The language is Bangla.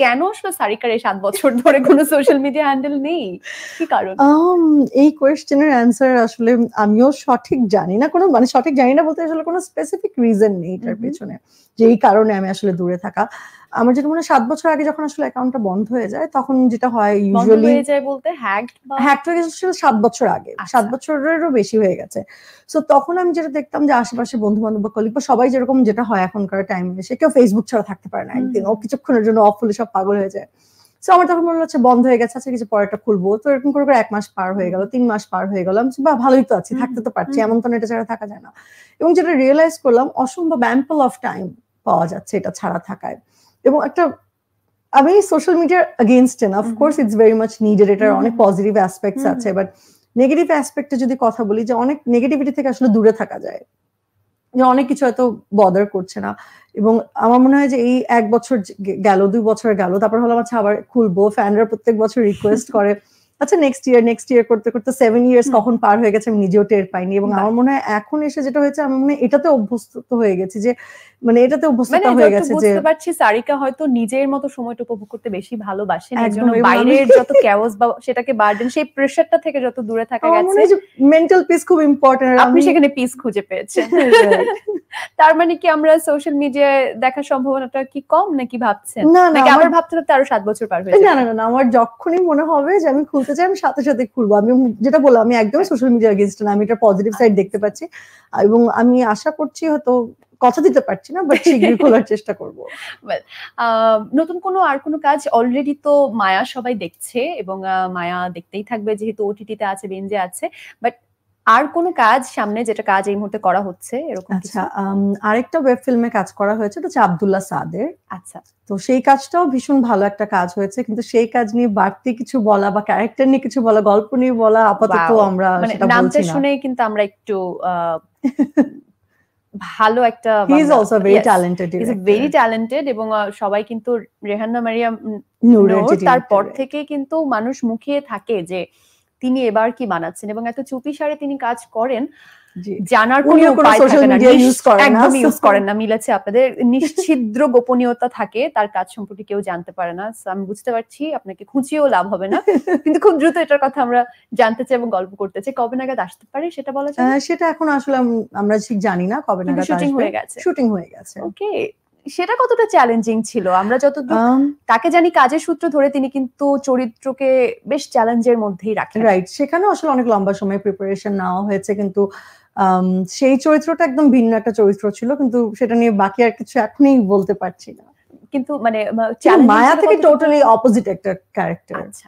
কেন আসলে সারিকার এই 7 বছর ধরে কোনো সোশ্যাল মিডিয়া হ্যান্ডেল নেই? কি কারণ? এই কোয়েশ্চেনের অ্যান্সার আসলে আমিও সঠিক জানি না, কোনো মানে সঠিক জানি না বলতে আসলে কোনো স্পেসিফিক রিজন নেই এটার পেছনে যে এই কারণে আমি আসলে দূরে থাকা। আমার যেটা মনে হয় 7 বছর আগে যখন আসলে অ্যাকাউন্টটা বন্ধ হয়ে যায় তখন যেটা হয় ইউজুয়ালি হয়ে যায় বলতে হ্যাকড হয়ে গেছে 7 বছর আগে, 7 বছরেরও বেশি হয়ে গেছে। সো তখন আমি যেটা দেখতাম যে আশেপাশে বন্ধু বান্ধব বা কলিগ বা সবাই যেরকম যেটা হয় এখনকার টাইমে, সে কেউ ফেসবুক ছাড়া থাকতে পারে না একদিন, ও কিছুক্ষণের জন্য অফ হলে সব পাগল হয়ে যায়। সো আমার তখন মনে হচ্ছে বন্ধ হয়ে গেছে, আচ্ছা কিছু পরেরটা খুলবো। তো এরকম করে 1 মাস পার হয়ে গেল, 3 মাস পার হয়ে গেল, আমি বা ভালোই তো আছি, থাকতে তো পারছি, এমন তো এটা ছাড়া থাকা যায় না। এবং যেটা রিয়েলাইজ করলাম অসম্ভব অ্যাম্পল অফ টাইম পাওয়া যাচ্ছে এটা ছাড়া থাকায়। এবং একটা আমি সোশ্যাল মিডিয়ার এগেইনস্ট না, of course it's very much needed, এটার অনেক পজিটিভ অ্যাসপেক্টস আছে, বাট নেগেটিভ অ্যাসপেক্টে যদি কথা বলি যে অনেক নেগেটিভিটি থেকে আসলে দূরে থাকা যায়, যে অনেক কিছু হয়তো বদার করছে না। এবং আমার মনে হয় যে এই 1 বছর গেল, 2 বছর গেল, তারপর হলো আচ্ছা আবার খুলবো, ফ্যানরা প্রত্যেক বছর রিকোয়েস্ট করে, আচ্ছা নেক্সট ইয়ার করতে করতে 7 ইয়ার্স কখন পার হয়ে গেছে আমি নিজেও টের পাইনি। এবং আমার মনে হয় এখন এসে যেটা হয়েছে, আমার মনে হয় এটাতে অভ্যস্ত হয়ে গেছি, যে মানে এটাতে অভ্যস্ততা হয়ে গেছে, যে বুঝতে পারছি সারিকা হয়তো নিজের মতো সময়টা উপভোগ করতে বেশি ভালোবাসেন, এজন্য বাইরের যত ক্যাওস বা সেটাকে বার্ডেন, সেই প্রেসারটা থেকে যত দূরে থাকা গেছে, মেন্টাল পিস খুব ইম্পর্টেন্ট, আপনি সেখানে পিস খুঁজে পেয়েছেন। তার মানে কি আমরা সোশ্যাল মিডিয়ায় দেখার সম্ভাবনাটা কি কম নাকি ভাবছেন, নাকি আবার ভাবতে ভাবতে আরো 7 বছর পার হয়ে যাবে? না, আমার যখনই মনে হবে যে আমি খুলতে চাই আমি সাথে সাথে খুলবো। আমি যেটা বললাম, আমি একদম সোশ্যাল মিডিয়া এগেইনস্ট না, আমি এটা পজিটিভ সাইড দেখতে পাচ্ছি, এবং আমি আশা করছি, হয়তো কথা দিতে পারছি না, বাট শিগগিরই খোলার চেষ্টা করব। নতুন আর কোনো কাজ? অলরেডি তো মায়া সবাই দেখছে এবং মায়া দেখতেই থাকবে যেহেতু ওটিটিতে আছে, বেঞ্জে আছে, বাট আর কোন কাজ সামনে, যেটা কাজ এই মুহূর্তে করা হচ্ছে এরকম কিছু? আচ্ছা, আরেকটা ওয়েব ফিল্মে কাজ করা হয়েছে, এটা হচ্ছে আব্দুল্লাহ সাদের। আচ্ছা, তো সেই কাজটাও ভীষণ ভালো একটা কাজ হয়েছে, কিন্তু সেই কাজ নিয়ে বাড়তি কিছু বলা বা ক্যারেক্টার নিয়ে কিছু বলা, গল্প নিয়ে বলা আপাতত আমরা সেটা বলছি না। নামটা শুনেই কিন্তু আমরা একটু ভালো একটা, he is also very talented director, very talented, এবং সবাই কিন্তু রেহান্না মারিয়াম নূর তারপর থেকে কিন্তু মানুষ মুখিয়ে থাকে যে তিনি এবার কি বানাচ্ছেন, এবং এত চুপিসারে তিনি কাজ করেন, জানার কোনো উপায় থাকে না, একদম ইউজ করেন না, মিলেছে আপনাদের নিশ্ছিদ্র গোপনীয়তা থাকে, তার কাজ সম্পর্কে কেউ জানতে পারে না। আমি বুঝতে পারছি আপনাকে খুঁজিয়েও লাভ হবে না, কিন্তু খুব দ্রুত এটার কথা আমরা জানতে চাই এবং গল্প করতে চাই। কবে নাগাদ আসতে পারে সেটা বলা যায়? সেটা এখন আসলে আমরা ঠিক জানি না কবে নাগাদ আসবে। শুটিং হয়ে গেছে। ওকে, সেটা কতটা চ্যালেঞ্জিং ছিল? আমরা যতদূর তাকে জানি কাজের সূত্র ধরে তিনি কিন্তু চরিত্রকে বেশ চ্যালেঞ্জের মধ্যেই রাখেন। রাইট, সেখানে আসলে অনেক লম্বা সময় প্রিপারেশন নেওয়া হয়েছে, কিন্তু সেই চরিত্রটা একদম ভিন্ন একটা চরিত্র ছিল, কিন্তু সেটা নিয়ে বাকি আর কিছু এখনই বলতে পারছি না। কিন্তু মানে মায়া থেকে টোটালি অপোজিট একটা ক্যারেক্টার। আচ্ছা,